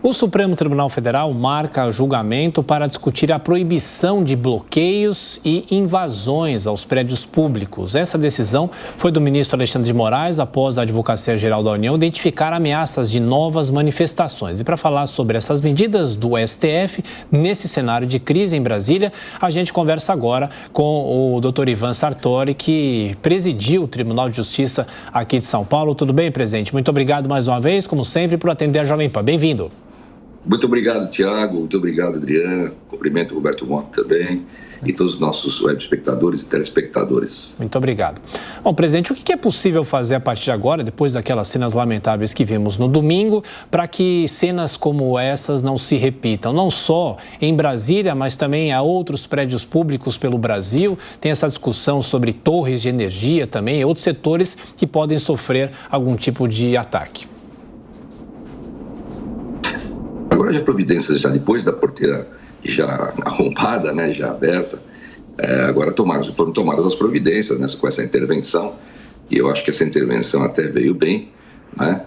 O Supremo Tribunal Federal marca julgamento para discutir a proibição de bloqueios e invasões aos prédios públicos. Essa decisão foi do ministro Alexandre de Moraes, após a Advocacia Geral da União identificar ameaças de novas manifestações. E para falar sobre essas medidas do STF, nesse cenário de crise em Brasília, a gente conversa agora com o Dr. Ivan Sartori, que presidiu o Tribunal de Justiça aqui de São Paulo. Tudo bem, presidente? Muito obrigado mais uma vez, como sempre, por atender a Jovem Pan. Bem-vindo. Muito obrigado, Tiago. Muito obrigado, Adriana. Cumprimento o Roberto Mota também e todos os nossos web espectadores e telespectadores. Muito obrigado. Bom, presidente, o que é possível fazer a partir de agora, depois daquelas cenas lamentáveis que vimos no domingo, para que cenas como essas não se repitam? Não só em Brasília, mas também a outros prédios públicos pelo Brasil. Tem essa discussão sobre torres de energia também e outros setores que podem sofrer algum tipo de ataque. Agora já providências, já depois da porteira já arrombada, né, já aberta, agora foram tomadas as providências, né, com essa intervenção, e eu acho que essa intervenção até veio bem, né?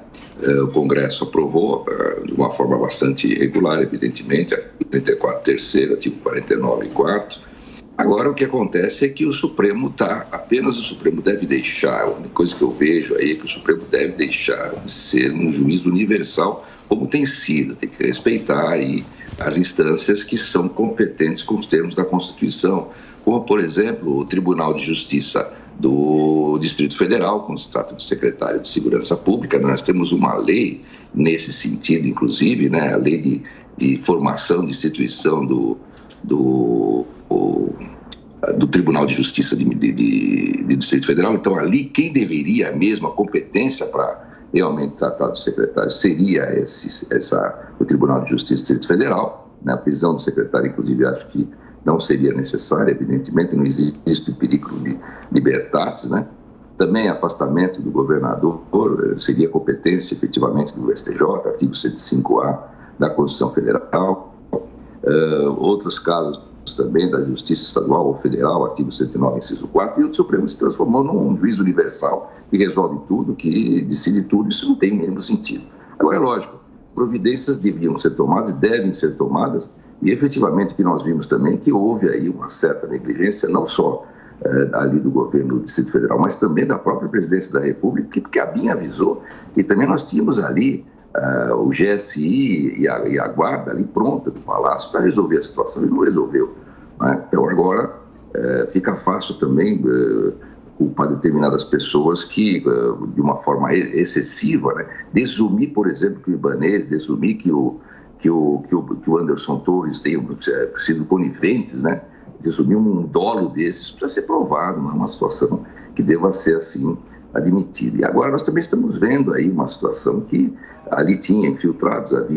O Congresso aprovou de uma forma bastante irregular, evidentemente, artigo 34 terceiro, artigo 49 quarto. Agora o que acontece é que o Supremo apenas o Supremo deve deixar, a única coisa que eu vejo aí é que o Supremo deve deixar de ser um juiz universal, como tem sido, tem que respeitar aí as instâncias que são competentes com os termos da Constituição, como, por exemplo, o Tribunal de Justiça do Distrito Federal, quando se trata do secretário de Segurança Pública. Nós temos uma lei nesse sentido, inclusive, né, a lei de formação de instituição do Tribunal de Justiça de Distrito Federal. Então, ali, quem deveria mesmo a competência para realmente tratar do secretário seria o Tribunal de Justiça do Distrito Federal, né? A prisão do secretário, inclusive, acho que não seria necessária, evidentemente, não existe o perigo de libertatis, né? Também afastamento do governador seria competência, efetivamente, do STJ, artigo 105A da Constituição Federal. Outros casos também da Justiça Estadual ou Federal, artigo 109, inciso 4, e o Supremo se transformou num juiz universal que resolve tudo, que decide tudo. Isso não tem o mínimo sentido. Agora, é lógico, providências deviam ser tomadas, devem ser tomadas, e efetivamente que nós vimos também que houve aí uma certa negligência, não só ali do governo do Distrito Federal, mas também da própria Presidência da República, porque a BIM avisou, e também nós tínhamos ali o GSI e a Guarda ali pronta do Palácio para resolver a situação, e não resolveu, né? Então agora fica fácil também culpar determinadas pessoas que, de uma forma excessiva, né, desumir, por exemplo, que o Ibanez, desumir que o Anderson Torres tenham sido coniventes, né, desumir um dolo desses, precisa ser provado, não é uma situação que deva ser assim admitida. E agora nós também estamos vendo aí uma situação que ali havia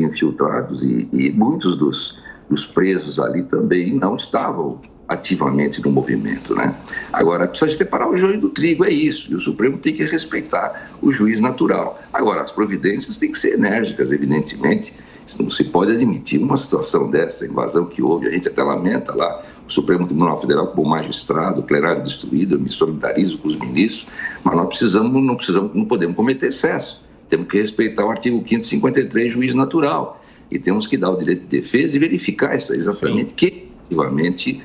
infiltrados e muitos dos presos ali também não estavam ativamente no movimento, né? Agora, precisa separar o joio do trigo, é isso, e o Supremo tem que respeitar o juiz natural. Agora, as providências têm que ser enérgicas, evidentemente. Não se pode admitir uma situação dessa, invasão que houve, a gente até lamenta lá, o Supremo Tribunal Federal como magistrado, o plenário destruído, eu me solidarizo com os ministros, mas não podemos cometer excesso. Temos que respeitar o artigo 553, juiz natural, e temos que dar o direito de defesa e verificar exatamente quem efetivamente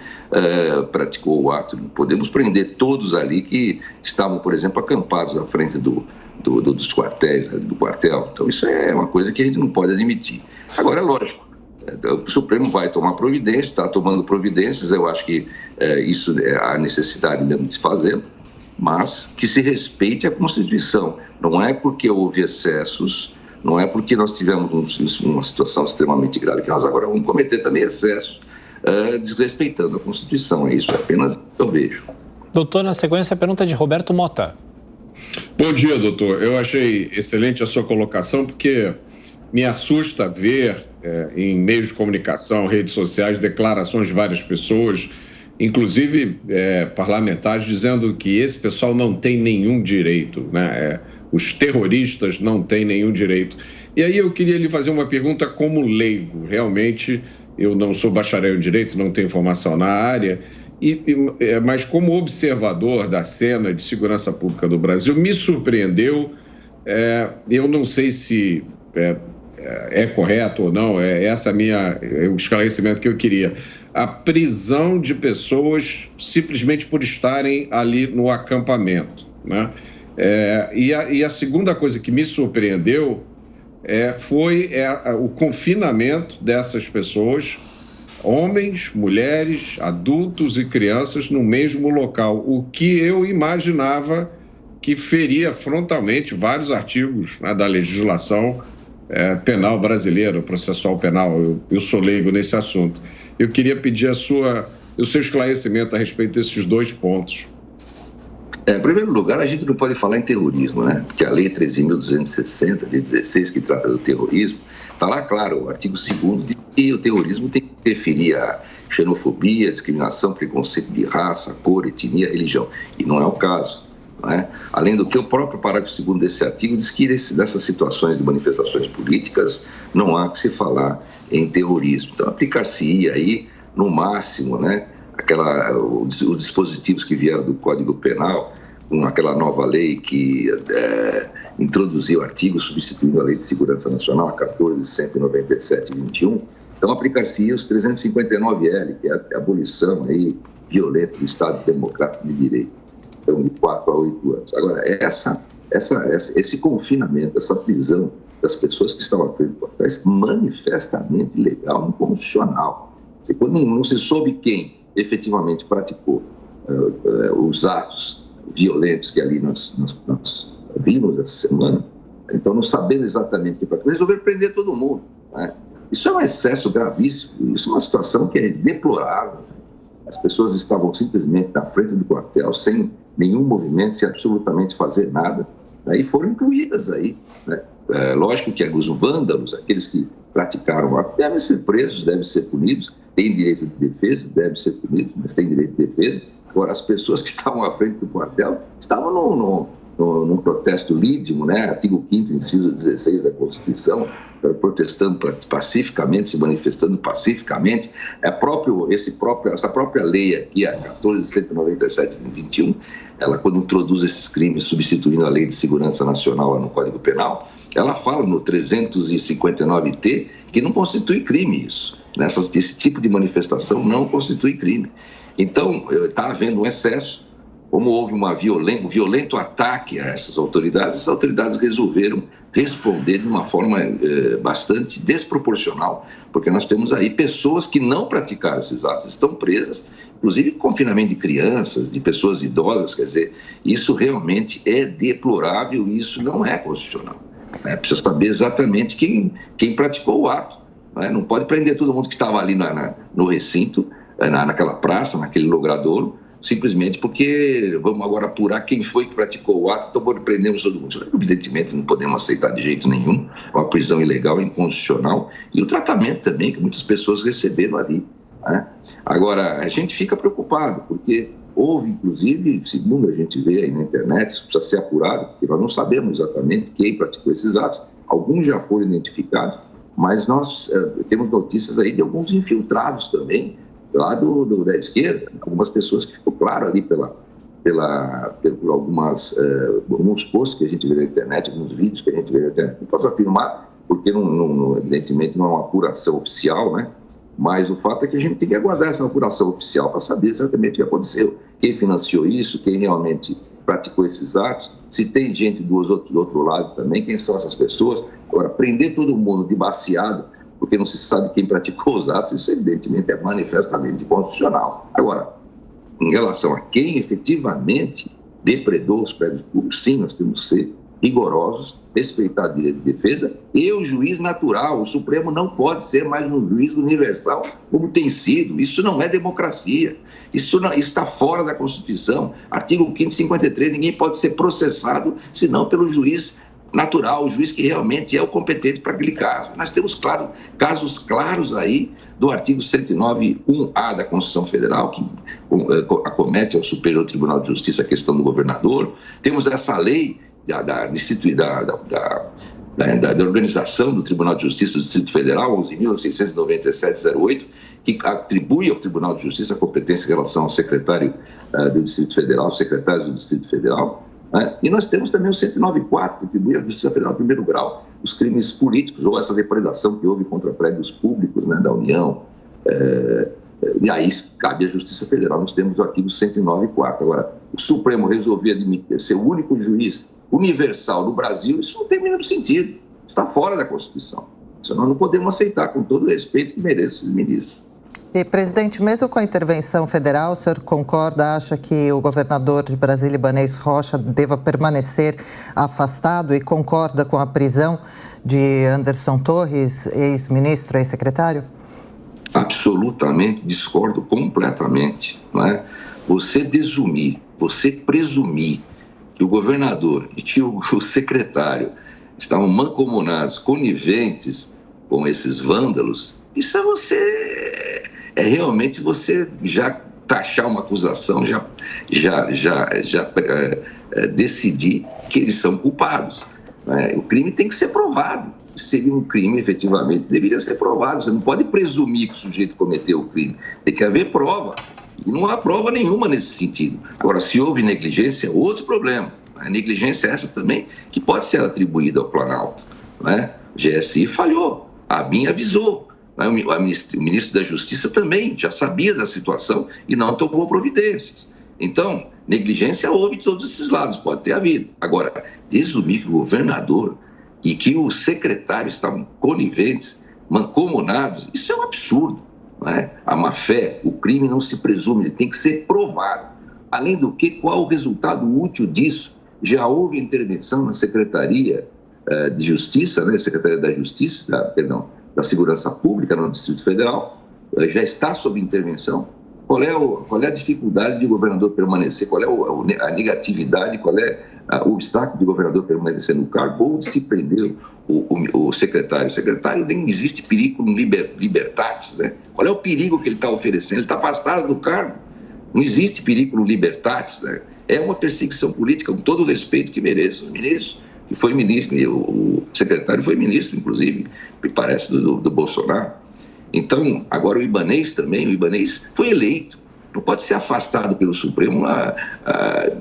praticou o ato. Não podemos prender todos ali que estavam, por exemplo, acampados na frente dos quartéis, do quartel. Então, isso é uma coisa que a gente não pode admitir. Agora, é lógico, o Supremo vai tomar providência, está tomando providências, eu acho que isso é a necessidade mesmo de se fazer, mas que se respeite a Constituição. Não é porque houve excessos, não é porque nós tivemos uma situação extremamente grave que nós agora vamos cometer também excessos, desrespeitando a Constituição. É isso apenas que eu vejo. Doutor, na sequência, a pergunta de Roberto Mota. Bom dia, doutor. Eu achei excelente a sua colocação, porque me assusta ver em meios de comunicação, redes sociais, declarações de várias pessoas, inclusive parlamentares, dizendo que esse pessoal não tem nenhum direito, né? Os terroristas não têm nenhum direito. E aí eu queria lhe fazer uma pergunta como leigo. Realmente, eu não sou bacharel em direito, não tenho formação na área, mas como observador da cena de segurança pública do Brasil, me surpreendeu, eu não sei se é correto ou não, essa o esclarecimento que eu queria. A prisão de pessoas simplesmente por estarem ali no acampamento, né? E a segunda coisa que me surpreendeu foi o confinamento dessas pessoas, homens, mulheres, adultos e crianças no mesmo local, o que eu imaginava que feria frontalmente vários artigos, né, da legislação penal brasileira, processual penal. Eu sou leigo nesse assunto. Eu queria pedir o seu esclarecimento a respeito desses dois pontos. Em primeiro lugar, a gente não pode falar em terrorismo, né? Porque a Lei 13.260, de 16, que trata do terrorismo, está lá, claro, o artigo 2º diz que o terrorismo tem que referir a xenofobia, discriminação, preconceito de raça, cor, etnia, religião. E não é o caso, não é? Além do que, o próprio parágrafo 2º desse artigo diz que dessas situações de manifestações políticas não há que se falar em terrorismo. Então, aplicar-se-ia aí, no máximo, né? Os dispositivos que vieram do Código Penal, com aquela nova lei que introduziu artigos substituindo a Lei de Segurança Nacional, a 14.197/21, então aplicar-se os 359L, que é a abolição aí violenta do Estado Democrático de Direito, então de 4 a 8 anos. Agora, esse confinamento, essa prisão das pessoas que estavam à frente do quartel, é manifestamente ilegal, inconstitucional. Quando não se soube quem efetivamente praticou os atos violentos que ali nós vimos essa semana, então, não sabendo exatamente o que praticou, resolveram prender todo mundo, né? Isso é um excesso gravíssimo, isso é uma situação que é deplorável. As pessoas estavam simplesmente na frente do quartel, sem nenhum movimento, sem absolutamente fazer nada, né? E foram incluídas aí, né? Lógico que os vândalos, aqueles que praticaram o ato, devem ser presos, devem ser punidos, têm direito de defesa, devem ser punidos, mas têm direito de defesa. Agora, as pessoas que estavam à frente do quartel estavam num protesto lídimo, né? Artigo 5º, inciso 16 da Constituição, protestando pacificamente, se manifestando pacificamente. Essa própria lei aqui, a 14.197/21, ela, quando introduz esses crimes, substituindo a Lei de Segurança Nacional no Código Penal, ela fala no 359-T que não constitui crime isso. Esse tipo de manifestação não constitui crime. Então, está havendo um excesso. Como houve um violento ataque a essas autoridades resolveram responder de uma forma bastante desproporcional, porque nós temos aí pessoas que não praticaram esses atos, estão presas, inclusive confinamento de crianças, de pessoas idosas. Quer dizer, isso realmente é deplorável e isso não é constitucional, né? Precisa saber exatamente quem praticou o ato, né? Não pode prender todo mundo que estava ali no recinto, naquela praça, naquele logradouro, simplesmente porque vamos agora apurar quem foi que praticou o ato, então prendemos todo mundo. Evidentemente não podemos aceitar de jeito nenhum uma prisão ilegal, inconstitucional, e o tratamento também que muitas pessoas receberam ali, né? Agora, a gente fica preocupado, porque houve, inclusive, segundo a gente vê aí na internet, isso precisa ser apurado, porque nós não sabemos exatamente quem praticou esses atos, alguns já foram identificados, mas nós temos notícias aí de alguns infiltrados também, lá da esquerda, algumas pessoas que ficou claro ali por alguns posts que a gente vê na internet, alguns vídeos que a gente vê na internet. Não posso afirmar, porque evidentemente não é uma apuração oficial, né? Mas o fato é que a gente tem que aguardar essa apuração oficial para saber exatamente o que aconteceu, quem financiou isso, quem realmente praticou esses atos, se tem gente do outro lado também, quem são essas pessoas. Agora, prender todo mundo de baseado, porque não se sabe quem praticou os atos, isso evidentemente é manifestamente inconstitucional. Agora, em relação a quem efetivamente depredou os prédios públicos, sim, nós temos que ser rigorosos, respeitar o direito de defesa e o juiz natural. O Supremo não pode ser mais um juiz universal como tem sido. Isso não é democracia. Isso está fora da Constituição. Artigo 553, ninguém pode ser processado senão pelo juiz natural, o juiz que realmente é o competente para aquele caso. Nós temos, claro, casos claros aí do artigo 109.1A da Constituição Federal, que acomete ao Superior Tribunal de Justiça a questão do governador. Temos essa lei da organização do Tribunal de Justiça do Distrito Federal, 11.697/08, que atribui ao Tribunal de Justiça a competência em relação ao secretário do Distrito Federal, secretários do Distrito Federal. né? E nós temos também o 109.4, que atribui à Justiça Federal em primeiro grau os crimes políticos ou essa depredação que houve contra prédios públicos, né, da União. E aí cabe à Justiça Federal. Nós temos o artigo 109.4. Agora, o Supremo resolver ser o único juiz universal no Brasil, isso não tem o mínimo sentido. Está fora da Constituição. Isso nós não podemos aceitar, com todo o respeito que merecem esses ministros. E, presidente, mesmo com a intervenção federal, o senhor concorda, acha que o governador de Brasília, Ibanez Rocha, deva permanecer afastado e concorda com a prisão de Anderson Torres, ex-ministro, ex-secretário? Absolutamente, discordo completamente. Não é? Você presumir que o governador e que o secretário estavam mancomunados, coniventes com esses vândalos, isso é realmente você já taxar uma acusação, já decidir que eles são culpados. Né? O crime tem que ser provado. Seria um crime, efetivamente, deveria ser provado. Você não pode presumir que o sujeito cometeu o crime. Tem que haver prova. E não há prova nenhuma nesse sentido. Agora, se houve negligência, é outro problema. A negligência é essa também que pode ser atribuída ao Planalto. Né? O GSI falhou, a ABIN avisou. O ministro da Justiça também já sabia da situação e não tomou providências. Então, negligência houve de todos esses lados, pode ter havido. Agora, presumir que o governador e que o secretário estavam coniventes, mancomunados, isso é um absurdo. Não é? A má-fé, o crime não se presume, ele tem que ser provado. Além do que, qual o resultado útil disso? Já houve intervenção na Secretaria de Justiça, né? Secretaria da Justiça, da Segurança Pública no Distrito Federal, já está sob intervenção. Qual é a dificuldade de o governador permanecer? Qual é a negatividade? Qual é o obstáculo de o governador permanecer no cargo? Ou de se prender o secretário? O secretário, nem existe perigo libertatis, né? Qual é o perigo que ele está oferecendo? Ele está afastado do cargo. Não existe perigo libertatis, né? É uma perseguição política, com todo o respeito que merece. O ministro, que foi ministro, e o secretário foi ministro, inclusive, me parece, do Bolsonaro. Então, agora o Ibanez também, o Ibanez foi eleito. Não pode ser afastado pelo Supremo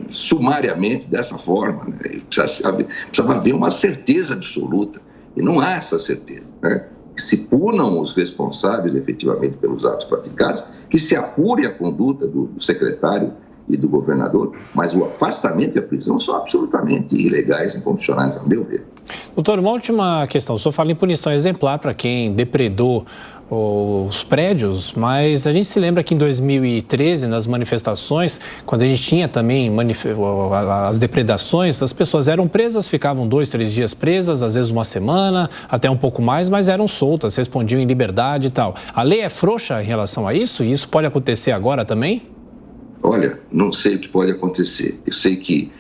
sumariamente dessa forma. Né? Precisava haver uma certeza absoluta. E não há essa certeza. Né? Que se punam os responsáveis efetivamente pelos atos praticados, que se apure a conduta do secretário e do governador, mas o afastamento e a prisão são absolutamente ilegais e inconstitucionais, a meu ver. Doutor, uma última questão. O senhor fala em punição exemplar para quem depredou os prédios, mas a gente se lembra que em 2013, nas manifestações, quando a gente tinha também as depredações, as pessoas eram presas, ficavam 2, 3 dias presas, às vezes uma semana, até um pouco mais, mas eram soltas, respondiam em liberdade e tal. A lei é frouxa em relação a isso? E isso pode acontecer agora também? Olha, não sei o que pode acontecer. Eu sei que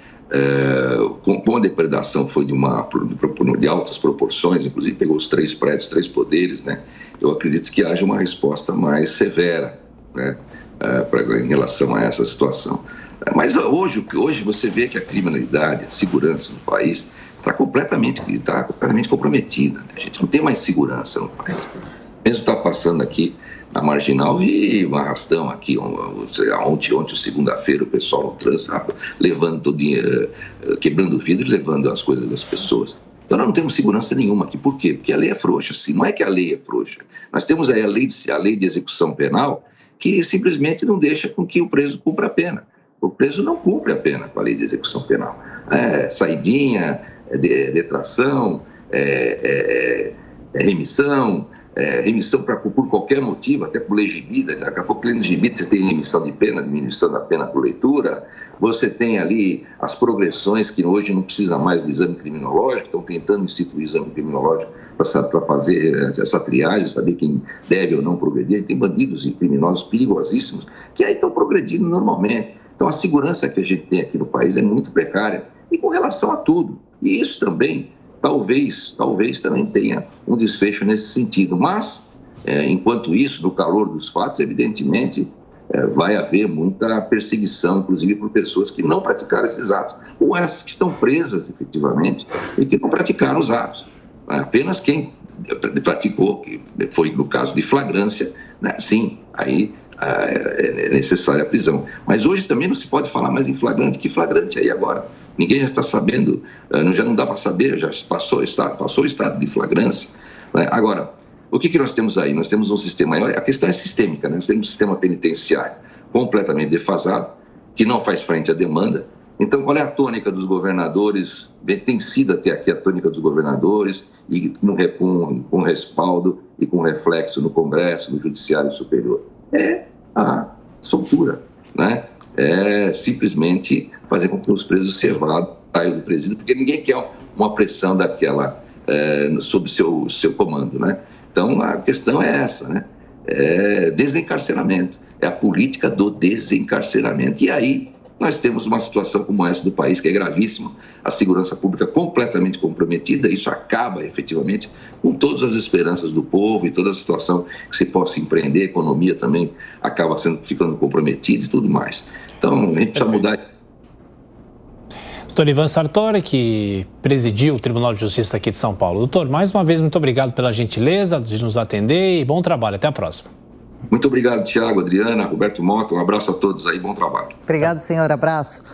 como a depredação foi de altas proporções, inclusive pegou os 3 prédios, 3 poderes, né? Eu acredito que haja uma resposta mais severa, né? Em relação a essa situação. Mas hoje você vê que a criminalidade, a segurança no país está completamente comprometida. Né? A gente não tem mais segurança no país. Mesmo está passando aqui na Marginal e um arrastão aqui, ontem, segunda-feira, o pessoal no trânsito levando todo dinheiro, quebrando o vidro e levando as coisas das pessoas. Então nós não temos segurança nenhuma aqui. Por quê? Porque a lei é frouxa. Assim, não é que a lei é frouxa. Nós temos aí a lei de execução penal que simplesmente não deixa com que o preso cumpra a pena. O preso não cumpre a pena com a lei de execução penal. Saidinha, detração, remissão, remissão por qualquer motivo, até por legibida. Daqui a pouco, lendo legibida, você tem remissão de pena, diminuição da pena por leitura. Você tem ali as progressões que hoje não precisa mais do exame criminológico, estão tentando instituir o exame criminológico para fazer essa triagem, saber quem deve ou não progredir. Tem bandidos e criminosos perigosíssimos que aí estão progredindo normalmente. Então, a segurança que a gente tem aqui no país é muito precária. E com relação a tudo. E isso também, talvez também tenha um desfecho nesse sentido. Mas, enquanto isso, no calor dos fatos, evidentemente, vai haver muita perseguição, inclusive por pessoas que não praticaram esses atos. Ou essas que estão presas, efetivamente, e que não praticaram os atos. Apenas quem praticou, que foi no caso de flagrância, né? Sim, aí é necessária a prisão. Mas hoje também não se pode falar mais em flagrante que flagrante aí agora. Ninguém já está sabendo, já não dá para saber, já passou o estado de flagrância. Né? Agora, o que nós temos aí? Nós temos um sistema, a questão é sistêmica, né? Nós temos um sistema penitenciário completamente defasado, que não faz frente à demanda. Então, qual é a tônica dos governadores? Tem sido até aqui a tônica dos governadores, e com respaldo e com reflexo no Congresso, no Judiciário Superior. É a soltura, né? É simplesmente fazer com que os presos se evadam, saiam do presídio, porque ninguém quer uma pressão daquela sob seu comando, né? Então, a questão é essa, né? É desencarceramento, é a política do desencarceramento. E aí nós temos uma situação como essa do país, que é gravíssima, a segurança pública completamente comprometida, isso acaba efetivamente com todas as esperanças do povo e toda a situação que se possa empreender, a economia também acaba ficando comprometida e tudo mais. Então, a gente precisa mudar. Doutor Ivan Sartori, que presidiu o Tribunal de Justiça aqui de São Paulo. Doutor, mais uma vez, muito obrigado pela gentileza de nos atender e bom trabalho. Até a próxima. Muito obrigado, Tiago, Adriana, Roberto Mota. Um abraço a todos aí, bom trabalho. Obrigado, senhor. Abraço.